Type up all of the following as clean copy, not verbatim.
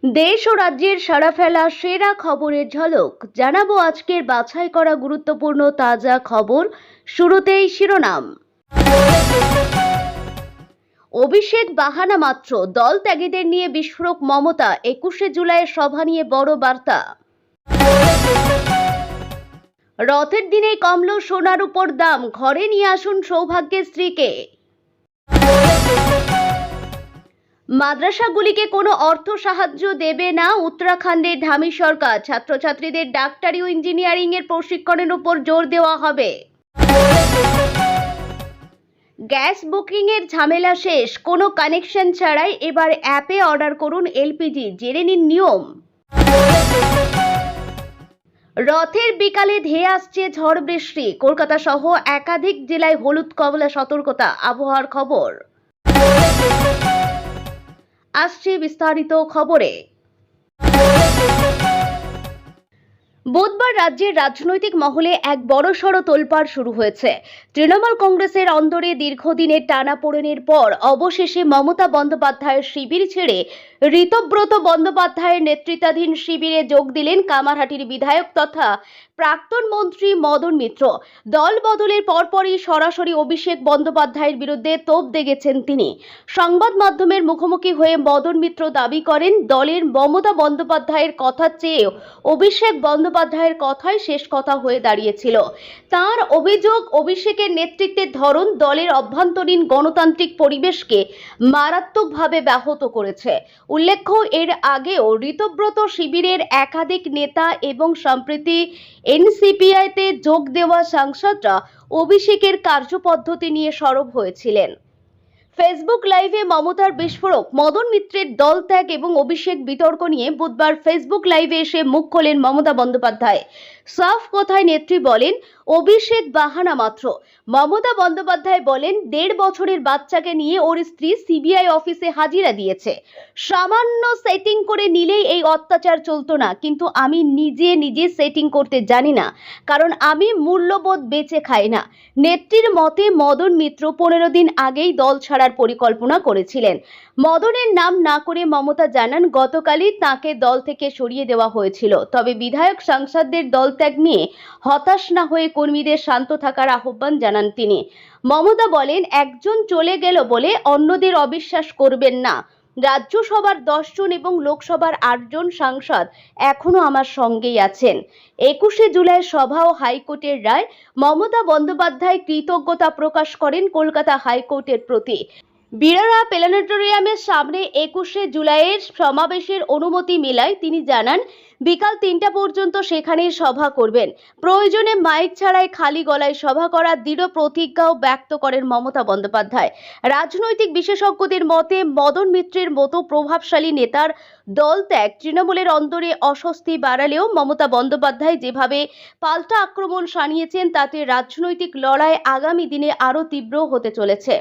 দেশ ও রাজ্যের সাড়া ফেলা সেরা খবরের ঝলক জানাবো আজকের বাছাই করা গুরুত্বপূর্ণ তাজা খবর। শুরুতেই শিরোনাম। অভিষেক বাহানা মাত্র, দল ত্যাগীদের নিয়ে বিস্ফোরক মমতা। 21শে জুলাইয়ের সভা নিয়ে বড় বার্তা। রথের দিনেই কমল সোনার উপর দাম, ঘরে নিয়ে আসুন সৌভাগ্যের স্ত্রীকে। মাদ্রাসাগুলিকে কোনো অর্থ সাহায্য দেবে না উত্তরাখণ্ডের ধামি সরকার। ছাত্রছাত্রীদের ডাক্তারি ও ইঞ্জিনিয়ারিং এর প্রশিক্ষণের উপর জোর দেওয়া হবে। গ্যাস বুকিং এর ঝামেলা শেষ, কোনো কানেকশন ছাড়াই এবার অ্যাপে অর্ডার করুন এলপিজি। জেনে নিন নিয়ম। রথের বিকালে ধেয়ে আসছে ঝড় বৃষ্টি, কলকাতা সহ একাধিক জেলায় হলুদ কমলা সতর্কতা। আবহাওয়ার খবর আসছে বিস্তারিত খবরে। বুধবার রাজ্যের রাজনৈতিক মহলে এক বড়সড় তোলপাড় শুরু হয়েছে। তৃণমূল কংগ্রেসের অন্দরে দীর্ঘদিনের টানাপোড়েনের পর অবশেষে মমতা বন্দ্যোপাধ্যায়ের শিবির ছেড়ে ঋতব্রত বন্দ্যোপাধ্যায়ের নেতৃত্বাধীন শিবিরে যোগ দিলেন কামারহাটির বিধায়ক তথা প্রাক্তন মন্ত্রী মদন মিত্র। দল বদলের পরপরই সরাসরি অভিষেক বন্দ্যোপাধ্যায়ের বিরুদ্ধে তোপ দেগেছেন তিনি। সংবাদ মাধ্যমের মুখোমুখি হয়ে মদন মিত্র দাবি করেন, দলের মমতা বন্দ্যোপাধ্যায়ের কথা চেয়েও অভিষেক বন্দ্যোপাধ্যায়ের কথাই শেষ কথা হয়ে দাঁড়িয়েছিল। তার অভিযোগ, অভিষেকের নেতৃত্বের ধরন দলের অভ্যন্তরীণ গণতান্ত্রিক পরিবেশকে মারাত্মকভাবে ব্যাহত করেছে। উল্লেখ্য, এর আগেও ঋতব্রত শিবিরের একাধিক নেতা এবং সম্প্রতি এনসিপিআইতে যোগ দেওয়া সাংসদরা অভিষেকের কার্যপদ্ধতি নিয়ে সরব হয়েছিলেন। ফেসবুক লাইভে মমতার বিস্ফোরক, মদন মিত্রের দল ত্যাগ এবং অভিষেক বিতর্ক নিয়ে বুধবার ফেসবুক লাইভে এসে মুখ খোলেন মমতা বন্দ্যোপাধ্যায়। সাফ কথায় নেত্রী বলেন, অভিষেক বাহানা মাত্র। মমতা বন্দ্যোপাধ্যায় বলেন, 1.5 বছরের বাচ্চাকে নিয়ে ওর স্ত্রী সিবিআই অফিসে হাজিরা দিয়েছে। সামান্য সেটিং করে নিলেই এই অত্যাচার চলতো না, কিন্তু আমি নিজে সেটিং করতে জানি না, কারণ আমি মূল্যবোধ বেঁচে খাই না। নেত্রীর মতে মদন মিত্র 15 দিন আগেই দল ছাড়ার পরিকল্পনা করেছিলেন। মদনের নাম না করে মমতা জানান, গতকালই তাকে দল থেকে সরিয়ে দেওয়া হয়েছিল। তবে বিধায়ক সাংসদদের দল ত্যাগ নিয়ে হতাশ না হয়ে কর্মীদের শান্ত থাকার আহ্বান জানান তিনি। মমতা বলেন, একজন চলে গেল বলে অন্যদের অবিশ্বাস করবেন না। রাজ্যসভার 10 জন এবং লোকসভার 8 জন সাংসদ এখনো আমার সঙ্গেই আছেন। 21শে জুলাই সভা ও হাইকোর্টের রায়, মমতা বন্দ্যোপাধ্যায় কৃতজ্ঞতা প্রকাশ করেন কলকাতা হাইকোর্টের প্রতি। বিড়ারা প্ল্যানেটোরিয়ামের সামনে 21শে জুলাইয়ের সমাবেশের অনুমতি মেলায় তিনি জানান, বিকাল 3টা পর্যন্ত সেখানে সভা করবেন। প্রয়োজনে মাইক ছাড়াই খালি গলায় সভা করার দৃঢ় প্রতিজ্ঞাও ব্যক্ত করেন মমতা বন্দ্যোপাধ্যায়। রাজনৈতিক বিশেষজ্ঞদের মতে মদন মিত্রের মতো প্রভাবশালী নেতার দল ত্যাগ তৃণমূলের অন্দরে অস্বস্তি বাড়ালেও মমতা বন্দ্যোপাধ্যায় যেভাবে পাল্টা আক্রমণ শানিয়েছেন তাতে রাজনৈতিক লড়াই আগামী দিনে আরও তীব্র হতে চলেছে।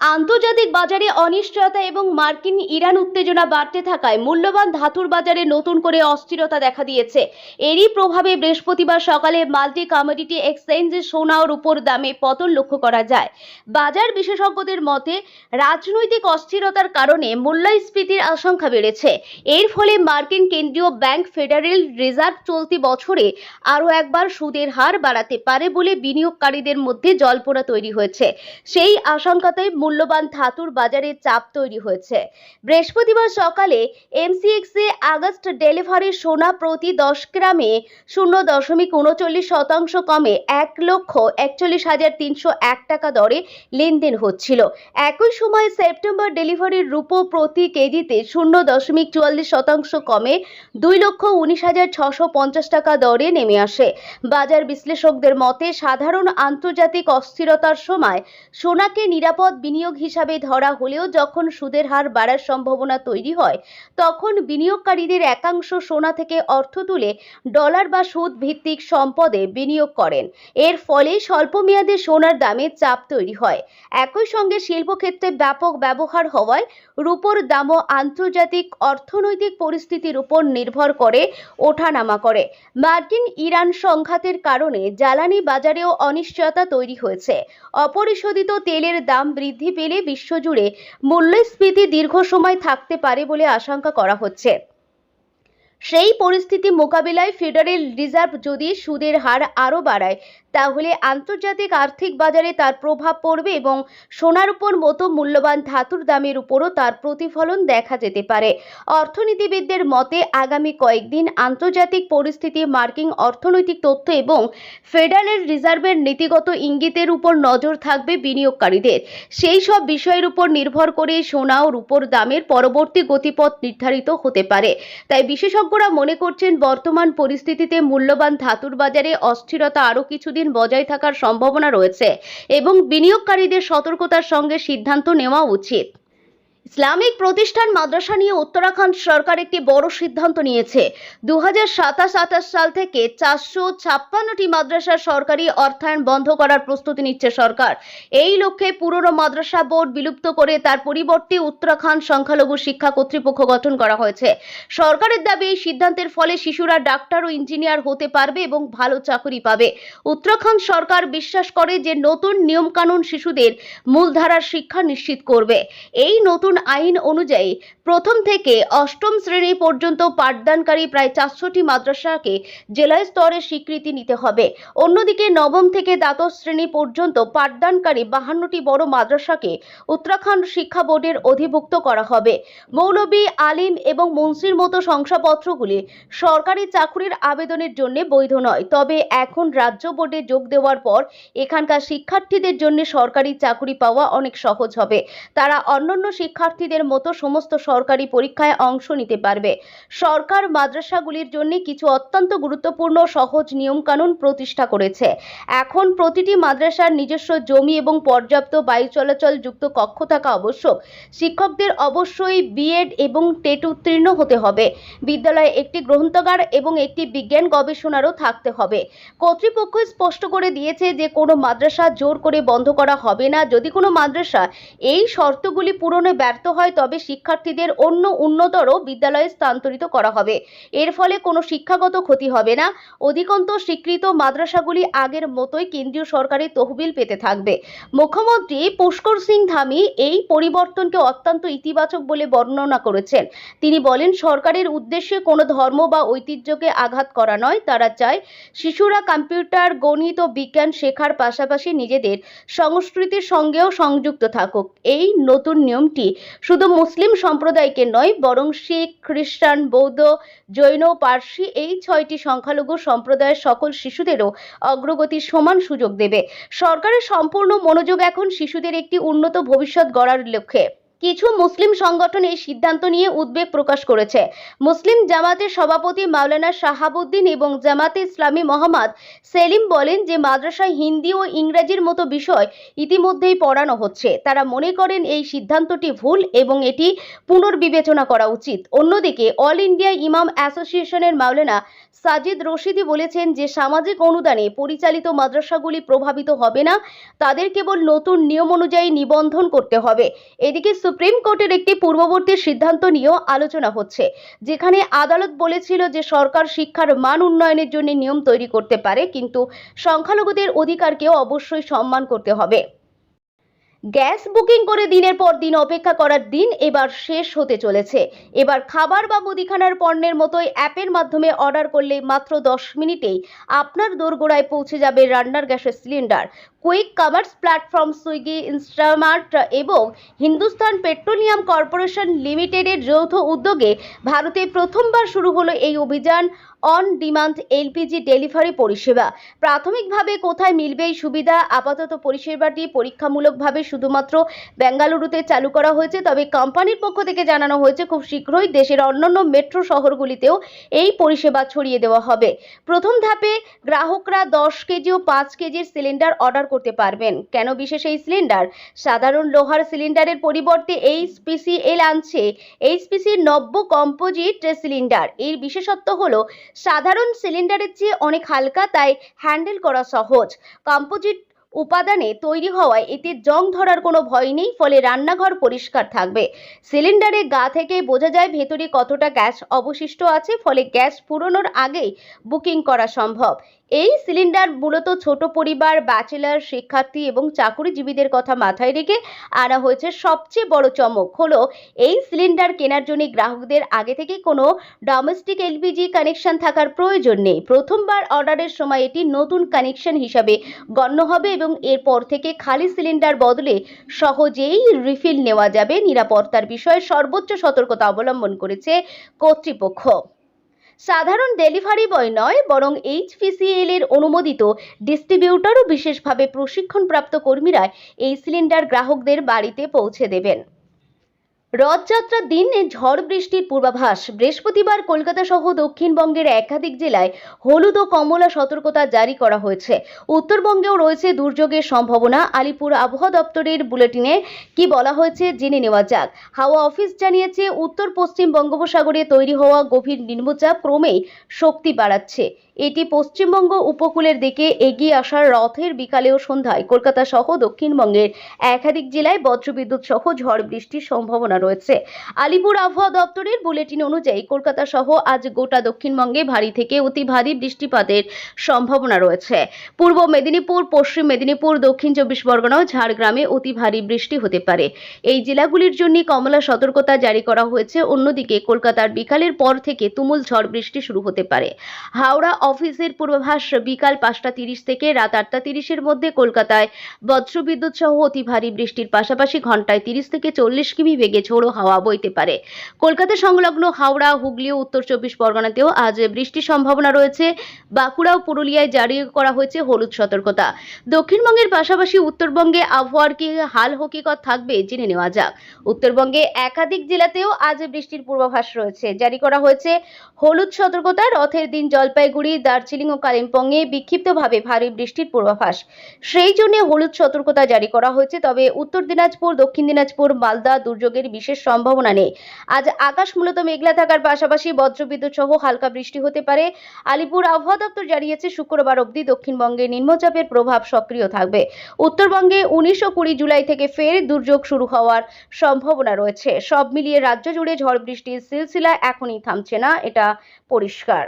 আন্তর্জাতিক বাজারে অনিশ্চয়তা এবং মার্কিন ইরান উত্তেজনা বাড়তে থাকায় মূল্যবান ধাতুর বাজারে নতুন করে অস্থিরতা দেখা দিয়েছে। এরই প্রভাবে বৃহস্পতিবার সকালে মাল্টি কমোডিটি এক্সচেঞ্জে সোনা ও রূপোর দামে পতন লক্ষ্য করা যায়। বাজার বিশেষজ্ঞদের মতে রাজনৈতিক অস্থিরতার কারণে মূল্যস্ফীতির আশঙ্কা বেড়েছে। এর ফলে মার্কিন কেন্দ্রীয় ব্যাংক ফেডারেল রিজার্ভ চলতি বছরে আরও একবার সুদের হার বাড়াতে পারে বলে বিনিয়োগকারীদের মধ্যে জল্পনা তৈরি হয়েছে। সেই আশঙ্কাতে মূল্যবান ধাতুর বাজারে চাপ তৈরি হয়েছে। বৃহস্পতিবার সকালে এমসিএক্সে আগস্ট ডেলিভারি সোনা প্রতি 10 গ্রামে 0.39% কমে 1,41,301 টাকা দরে লেনদেন হচ্ছিল। একই সময় সেপ্টেম্বর ডেলিভারির রূপো প্রতি কেজিতে 0.44% কমে 2,19,650 টাকা দরে নেমে আসে। বাজার বিশ্লেষকদের মতে সাধারণ আন্তর্জাতিক অস্থিরতার সময় সোনাকে নিরাপদ বিনিয়োগ হিসাবে ধরা হলেও যখন সুদের হার বাড়ার সম্ভাবনা তৈরি হয় তখন বিনিয়োগকারীদের একাংশ সোনা থেকে অর্থ তুলে ডলার বা সুদ ভিত্তিক সম্পদে বিনিয়োগ করেন। এর ফলে স্বল্পমেয়াদে সোনার দামে চাপ তৈরি হয়। একই সঙ্গে শিল্পক্ষেত্রে ব্যাপক ব্যবহার হওয়ায় রূপোর দামও আন্তর্জাতিক অর্থনৈতিক পরিস্থিতির উপর নির্ভর করে ওঠানামা করে। মার্কিন ইরান সংঘাতের কারণে জ্বালানি বাজারেও অনিশ্চয়তা তৈরি হয়েছে। অপরিশোধিত তেলের দাম বৃদ্ধি বৃদ্ধি পেলে বিশ্বজুড়ে মূল্যস্ফীতি দীর্ঘ সময় থাকতে পারে বলে আশঙ্কা করা হচ্ছে। সেই পরিস্থিতি মোকাবিলায় ফেডারেল রিজার্ভ যদি সুদের হার আরও বাড়ায় তাহলে আন্তর্জাতিক আর্থিক বাজারে তার প্রভাব পড়বে এবং সোনার উপর মতো মূল্যবান ধাতুর দামের উপরও তার প্রতিফলন দেখা যেতে পারে। অর্থনীতিবিদদের মতে আগামী কয়েকদিন আন্তর্জাতিক পরিস্থিতি, মার্কিন অর্থনৈতিক তথ্য এবং ফেডারেল রিজার্ভের নীতিগত ইঙ্গিতের উপর নজর থাকবে বিনিয়োগকারীদের। সেই সব বিষয়ের উপর নির্ভর করে সোনা ও রূপোর দামের পরবর্তী গতিপথ নির্ধারিত হতে পারে। তাই বিশেষজ্ঞরা মনে করছেন বর্তমান পরিস্থিতিতে মূল্যবান ধাতুর বাজারে অস্থিরতা আরও কিছুদিন বজায় থাকার সম্ভাবনা রয়েছে এবং বিনিয়োগকারীদের সতর্কতার সঙ্গে সিদ্ধান্ত নেওয়া উচিত। ইসলামিক প্রতিষ্ঠান মাদ্রাসা নিয়ে উত্তরাখণ্ড সরকার একটি বড় সিদ্ধান্ত নিয়েছে। 2027-28 সাল থেকে 456টি মাদ্রাসার সরকারি অর্থায়ন বন্ধ করার প্রস্তুতি নিচ্ছে সরকার। এই লক্ষ্যে পুরনো মাদ্রাসা বোর্ড বিলুপ্ত করে তার পরিবর্তে উত্তরাখণ্ড সংখ্যালঘু শিক্ষা কর্তৃপক্ষ গঠন করা হয়েছে। সরকারের দাবি এই সিদ্ধান্তের ফলে শিশুরা ডাক্তার ও ইঞ্জিনিয়ার হতে পারবে এবং ভালো চাকরি পাবে। উত্তরাখণ্ড সরকার বিশ্বাস করে যে নতুন নিয়মকানুন শিশুদের মূলধারার শিক্ষা নিশ্চিত করবে। এই নতুন আইন অনুযায়ী প্রথম থেকে অষ্টম শ্রেণী পর্যন্ত পাঠদানকারী প্রায় 400টি মাদ্রাসাকে জেলা স্তরে স্বীকৃতি নিতে হবে। অন্যদিকে নবম থেকে দ্বাদশ শ্রেণী পর্যন্ত পাঠদানকারী 52টি বড় মাদ্রাসাকে উত্তরাখণ্ড শিক্ষা বোর্ডের অধিভুক্ত করা হবে। মৌলবী, আলিম এবং মুন্সির মতো শংসাপত্রগুলি সরকারি চাকরির আবেদনের জন্য বৈধ নয়। তবে এখন রাজ্য বোর্ডে যোগ দেওয়ার পর এখানকার শিক্ষার্থীদের জন্য সরকারি চাকরি পাওয়া অনেক সহজ হবে। তারা অন্যান্য শিক্ষার্থীদের মতো সমস্ত সরকারি পরীক্ষায় অংশ নিতে পারবে। সরকার মাদ্রাসাগুলির জন্য কিছু অত্যন্ত গুরুত্বপূর্ণ সহজ নিয়মকানুন প্রতিষ্ঠা করেছে। এখন প্রতিটি মাদ্রাসার নিজস্ব জমি এবং পর্যাপ্ত বায়ু চলাচল যুক্ত কক্ষ থাকা আবশ্যক। শিক্ষকদের অবশ্যই বিএড এবং টেট উত্তীর্ণ হতে হবে। বিদ্যালয়ে একটি গ্রন্থাগার এবং একটি বিজ্ঞান গবেষণারও থাকতে হবে। কর্তৃপক্ষ স্পষ্ট করে দিয়েছে যে কোনো মাদ্রাসা জোর করে বন্ধ করা হবে না। যদি কোনো মাদ্রাসা এই শর্তগুলি পূরণে ব্যর্থ হয় তবে শিক্ষার্থীদের অন্য উন্নতর বিদ্যালয়ে স্থানান্তরিত করা হবে। এর ফলে কোনো শিক্ষাগত ক্ষতি হবে না। অধিকন্তু স্বীকৃত মাদ্রাসাগুলি আগের মতোই কেন্দ্রীয় সরকারের তহবিল পেতে থাকবে। মুখ্যমন্ত্রী পুষ্কর সিং ধামি এই পরিবর্তনকে অত্যন্ত ইতিবাচক বলে বর্ণনা করেছেন। তিনি বলেন, সরকারের উদ্দেশ্যে কোনো ধর্ম বা ঐতিহ্যকে আঘাত করা নয়। তারা চায় শিশুরা কম্পিউটার, গণিত ও বিজ্ঞান শেখার পাশাপাশি নিজেদের সংস্কৃতির সঙ্গেও সংযুক্ত থাকুক। এই নতুন নিয়মটি শুধু মুসলিম সম্প্রদায়কে নয় বরং শিখ, খ্রিস্টান, বৌদ্ধ, জৈন, পার্সি এই 6টি সংখ্যালঘু সম্প্রদায়ের সকল শিশুদেরও অগ্রগতির সমান সুযোগ দেবে। সরকারের সম্পূর্ণ মনোযোগ এখন শিশুদের একটি উন্নত ভবিষ্যৎ গড়ার লক্ষ্যে। কিছু মুসলিম সংগঠন এই সিদ্ধান্ত নিয়ে উদ্বেগ প্রকাশ করেছে। মুসলিম জামাতের সভাপতি মাওলানা শাহাবুদ্দিন এবং জামাতে ইসলামী মোহাম্মদ সেলিম বলেন যে মাদ্রাসায় হিন্দি ও ইংরেজির মতো বিষয় ইতিমধ্যেই পড়ানো হচ্ছে। তারা মনে করেন এই সিদ্ধান্তটি ভুল এবং এটি পুনর্বিবেচনা করা উচিত। অন্যদিকে অল ইন্ডিয়া ইমাম অ্যাসোসিয়েশনের মাওলানা সাজিদ রশিদি বলেছেন যে সামাজিক অনুদানে পরিচালিত মাদ্রাসাগুলি প্রভাবিত হবে না, তাদের কেবল নতুন নিয়ম অনুযায়ী নিবন্ধন করতে হবে। এদিকে সুপ্রিম কোর্টের একটি পূর্ববর্তী সিদ্ধান্ত নিয়েও আলোচনা হচ্ছে, যেখানে আদালত বলেছিল যে সরকার শিক্ষার মান উন্নয়নের জন্য নিয়ম তৈরি করতে পারে, কিন্তু সংখ্যালঘুদের অধিকারকেও অবশ্যই সম্মান করতে হবে। গ্যাস বুকিং করে দিনের পর দিন অপেক্ষা করার দিন এবার শেষ হতে চলেছে। এবার খাবার বা মুদিখানার পণ্যের মতোই অ্যাপের মাধ্যমে অর্ডার করলে মাত্র 10 মিনিটেই আপনার দোরগোড়ায় পৌঁছে যাবে রান্নার গ্যাসের cylinder. Quick commerce platform Swiggy, Instamart এবং হিন্দুস্তান পেট্রোলিয়াম কর্পোরেশন লিমিটেডের যৌথ উদ্যোগে ভারতে প্রথমবার শুরু হলো এই অভিযান অন ডিমান্ড এলপিজি ডেলিভারি পরিষেবা। প্রাথমিকভাবে কোথায় মিলবে এই সুবিধা? আপাতত পরিষেবাটি পরীক্ষামূলকভাবে শুধুমাত্র বেঙ্গালুরুতে চালু করা হয়েছে, তবে কোম্পানির পক্ষ থেকে জানানো হয়েছে খুব শীঘ্রই দেশের অন্যান্য মেট্রো শহরগুলিতেও এই পরিষেবা ছড়িয়ে দেওয়া হবে। প্রথম ধাপে গ্রাহকরা 10 কেজি ও 5 কেজির সিলিন্ডার অর্ডার করতে পারবেন। কেন বিশেষ এই সিলিন্ডার? সাধারণ লোহার সিলিন্ডারের পরিবর্তে এইচপিসিএল আনছে এইচপিসির নব্য কম্পোজিট সিলিন্ডার। এর বিশেষত্ব হলো সাধারণ সিলিন্ডারের চেয়ে অনেক হালকা, তাই হ্যান্ডেল করা সহজ। কম্পোজিট উপাদানে তৈরি হওয়ায় এতে জং ধরার কোনো ভয় নেই, ফলে রান্নাঘর পরিষ্কার থাকবে। সিলিন্ডারের গা থেকে বোঝা যায় ভেতরে কতটা গ্যাস অবশিষ্ট আছে, ফলে গ্যাস ফুরোনোর আগেই বুকিং করা সম্ভব। এই সিলিন্ডার মূলত ছোট পরিবার, ব্যাচেলর, শিক্ষার্থী এবং চাকরিজীবীদের কথা মাথায় রেখে আনা হয়েছে। সবচেয়ে বড় চমক হলো এই সিলিন্ডার কেনার জন্য গ্রাহকদের আগে থেকে কোনো ডোমেস্টিক এলপিজি কানেকশন থাকার প্রয়োজন নেই। প্রথমবার অর্ডারের সময় এটি নতুন কানেকশন হিসাবে গণ্য হবে এবং এরপর থেকে খালি সিলিন্ডার বদলে সহজেই রিফিল নেওয়া যাবে। নিরাপত্তার বিষয়ে সর্বোচ্চ সতর্কতা অবলম্বন করেছে কর্তৃপক্ষ। সাধারণ ডেলিভারি বয় নয়, বরং এইচপিসিএল এর অনুমোদিত ডিস্ট্রিবিউটর ও বিশেষভাবে প্রশিক্ষণপ্রাপ্ত কর্মীরা এই সিলিন্ডার গ্রাহকদের বাড়িতে পৌঁছে দেবেন। রথযাত্রার দিন ঝড় বৃষ্টির পূর্বাভাস। বৃহস্পতিবার কলকাতা সহ দক্ষিণবঙ্গের একাধিক জেলায় হলুদ ও কমলা সতর্কতা জারি করা হয়েছে। উত্তরবঙ্গেও রয়েছে দুর্যোগের সম্ভাবনা। আলিপুর আবহাওয়া দপ্তরের বুলেটিনে কি বলা হয়েছে জেনে নেওয়া যাক। হাওয়া অফিস জানিয়েছে, উত্তর পশ্চিম বঙ্গোপসাগরে তৈরি হওয়া গভীর নিম্নচাপ ক্রমেই শক্তি বাড়াচ্ছে। এটি পশ্চিমবঙ্গ উপকূলের দিকে এগিয়ে আসার রথের বিকালে ও সন্ধ্যায় কলকাতা সহ দক্ষিণবঙ্গের একাধিক জেলায় বজ্রবিদ্যুৎ সহ ঝড় বৃষ্টির সম্ভাবনা রয়েছে। আলিপুর আবহাওয়া দপ্তরের বুলেটিন অনুযায়ী কলকাতা সহ আজ গোটা দক্ষিণবঙ্গে ভারী থেকে অতি ভারী বৃষ্টিপাতের সম্ভাবনা রয়েছে। পূর্ব মেদিনীপুর, পশ্চিম মেদিনীপুর, দক্ষিণ চব্বিশ পরগনা ও ঝাড়গ্রামে অতি ভারী বৃষ্টি হতে পারে। এই জেলাগুলির জন্য কমলা সতর্কতা জারি করা হয়েছে। অন্যদিকে কলকাতার বিকালের পর থেকে তুমুল ঝড় বৃষ্টি শুরু হতে পারে। হাওড়া অফিসের পূর্বাভাস, বিকাল 5:30 থেকে রাত 8:30 মধ্যে কলকাতায় বজ্রবিদ্যুৎ সহ অতি ভারী বৃষ্টির পাশাপাশি ঘন্টায় 30 থেকে 40 কিমি বেগে ঝোড়ো হাওয়া বইতে পারে। কলকাতা সংলগ্ন হাওড়া, হুগলি ও উত্তর চব্বিশ পরগনাতেও আজ বৃষ্টির সম্ভাবনা রয়েছে। বাঁকুড়া ও পুরুলিয়ায় জারি করা হয়েছে হলুদ সতর্কতা। দক্ষিণবঙ্গের পাশাপাশি উত্তরবঙ্গে আবহাওয়ার কি হাল হকিকত থাকবে জেনে নেওয়া যাক। উত্তরবঙ্গে একাধিক জেলাতেও আজ বৃষ্টির পূর্বাভাস রয়েছে। জারি করা হয়েছে হলুদ সতর্কতা। রথের দিন জলপাইগুড়ি, দার্জিলিং ও কালিম্পংয়ে বিক্ষিপ্তভাবে ভারী বৃষ্টির পূর্বাভাস, সেই জন্য হলুদ সতর্কতা জারি করা হয়েছে। তবে উত্তর দিনাজপুর, দক্ষিণ দিনাজপুর, মালদা দুর্যোগের বিশেষ সম্ভাবনা নেই। আজ আকাশ মূলত মেঘলা থাকার পাশাপাশি বজ্রবিদ্যুৎ সহ হালকা বৃষ্টি হতে পারে। আলিপুর আবহাওয়া দপ্তর জানিয়েছে, শুক্রবার অবধি দক্ষিণবঙ্গে নিম্নচাপের প্রভাব সক্রিয় থাকবে। উত্তরবঙ্গে 19 ও 20 জুলাই থেকে ফের দুর্যোগ শুরু হওয়ার সম্ভাবনা রয়েছে। সব মিলিয়ে রাজ্য জুড়ে ঝড় বৃষ্টির সিলসিলা এখনই থামছে না, এটা পরিষ্কার।